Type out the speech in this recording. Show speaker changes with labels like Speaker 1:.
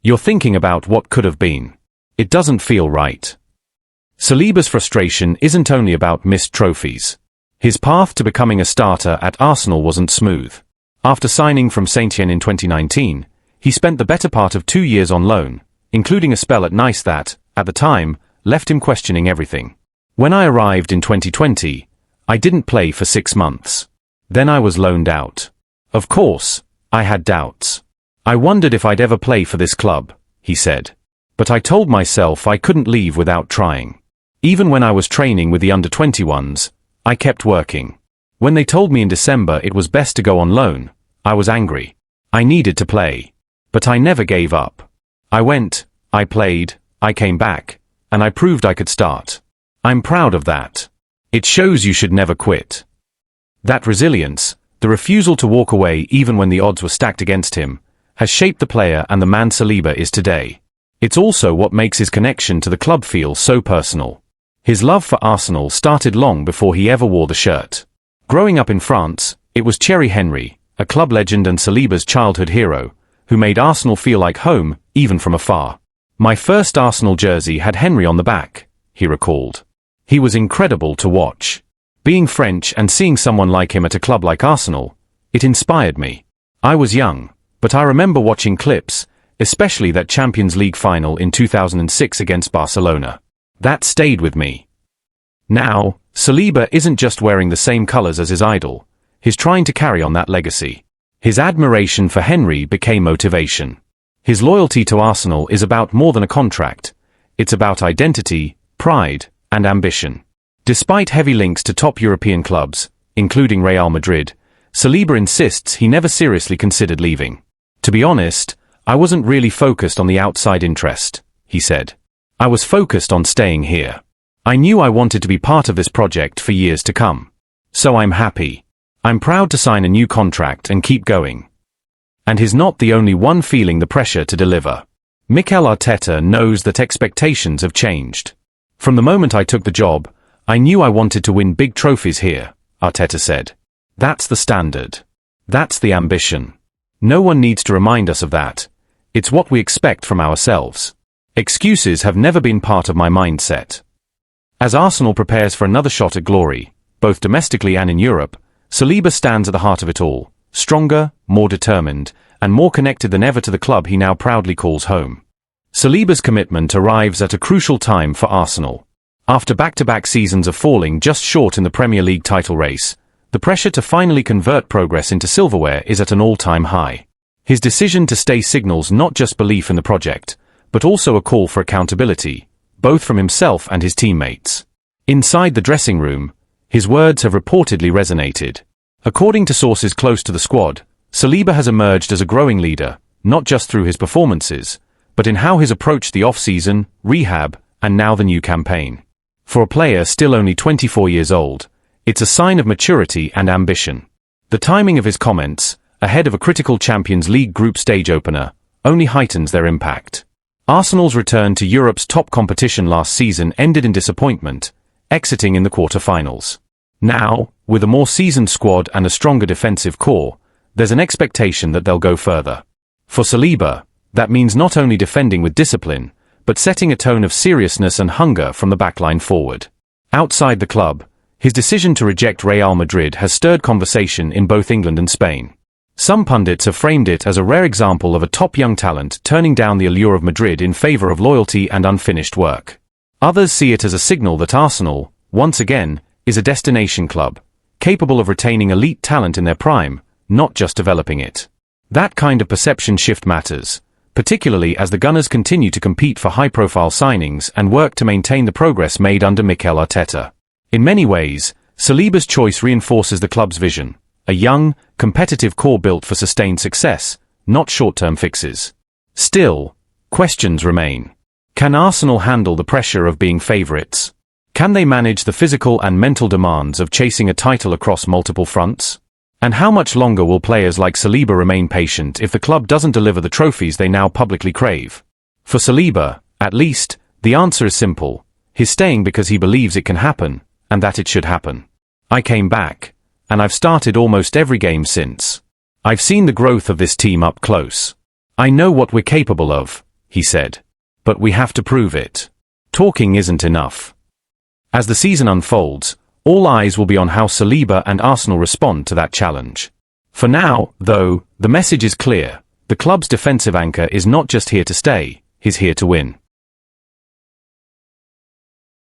Speaker 1: You're thinking about what could have been. It doesn't feel right. Saliba's frustration isn't only about missed trophies. His path to becoming a starter at Arsenal wasn't smooth. After signing from Saint-Étienne in 2019, he spent the better part of 2 years on loan, including a spell at Nice that, at the time, left him questioning everything. When I arrived in 2020, I didn't play for 6 months. Then I was loaned out. Of course, I had doubts. I wondered if I'd ever play for this club, he said. But I told myself I couldn't leave without trying. Even when I was training with the under-21s, I kept working. When they told me in December it was best to go on loan, I was angry. I needed to play. But I never gave up. I went, I played, I came back, and I proved I could start. I'm proud of that. It shows you should never quit. That resilience, the refusal to walk away even when the odds were stacked against him, has shaped the player and the man Saliba is today. It's also what makes his connection to the club feel so personal. His love for Arsenal started long before he ever wore the shirt. Growing up in France, it was Thierry Henry, a club legend and Saliba's childhood hero, who made Arsenal feel like home, even from afar. My first Arsenal jersey had Henry on the back, he recalled. He was incredible to watch. Being French and seeing someone like him at a club like Arsenal, it inspired me. I was young, but I remember watching clips, especially that Champions League final in 2006 against Barcelona. That stayed with me. Now, Saliba isn't just wearing the same colours as his idol, he's trying to carry on that legacy. His admiration for Henry became motivation. His loyalty to Arsenal is about more than a contract. It's about identity, pride, and ambition. Despite heavy links to top European clubs, including Real Madrid, Saliba insists he never seriously considered leaving. To be honest, I wasn't really focused on the outside interest, he said. I was focused on staying here. I knew I wanted to be part of this project for years to come. So I'm happy. I'm proud to sign a new contract and keep going. And he's not the only one feeling the pressure to deliver. Mikel Arteta knows that expectations have changed. From the moment I took the job, I knew I wanted to win big trophies here, Arteta said. That's the standard. That's the ambition. No one needs to remind us of that. It's what we expect from ourselves. Excuses have never been part of my mindset. As Arsenal prepares for another shot at glory, both domestically and in Europe, Saliba stands at the heart of it all, stronger, more determined, and more connected than ever to the club he now proudly calls home. Saliba's commitment arrives at a crucial time for Arsenal. After back-to-back seasons of falling just short in the Premier League title race, the pressure to finally convert progress into silverware is at an all-time high. His decision to stay signals not just belief in the project, but also a call for accountability, both from himself and his teammates. Inside the dressing room, his words have reportedly resonated. According to sources close to the squad, Saliba has emerged as a growing leader, not just through his performances, but in how he's approached the off-season, rehab, and now the new campaign. For a player still only 24 years old, it's a sign of maturity and ambition. The timing of his comments, ahead of a critical Champions League group stage opener, only heightens their impact. Arsenal's return to Europe's top competition last season ended in disappointment, exiting in the quarter-finals. Now, with a more seasoned squad and a stronger defensive core, there's an expectation that they'll go further. For Saliba, that means not only defending with discipline, but setting a tone of seriousness and hunger from the backline forward. Outside the club, his decision to reject Real Madrid has stirred conversation in both England and Spain. Some pundits have framed it as a rare example of a top young talent turning down the allure of Madrid in favor of loyalty and unfinished work. Others see it as a signal that Arsenal, once again, is a destination club, capable of retaining elite talent in their prime, not just developing it. That kind of perception shift matters, particularly as the Gunners continue to compete for high-profile signings and work to maintain the progress made under Mikel Arteta. In many ways, Saliba's choice reinforces the club's vision, a young, competitive core built for sustained success, not short-term fixes. Still, questions remain. Can Arsenal handle the pressure of being favourites? Can they manage the physical and mental demands of chasing a title across multiple fronts? And how much longer will players like Saliba remain patient if the club doesn't deliver the trophies they now publicly crave? For Saliba, at least, the answer is simple. He's staying because he believes it can happen, and that it should happen. I came back, and I've started almost every game since. I've seen the growth of this team up close. I know what we're capable of, he said. But we have to prove it. Talking isn't enough. As the season unfolds, all eyes will be on how Saliba and Arsenal respond to that challenge. For now, though, the message is clear. The club's defensive anchor is not just here to stay, he's here to win.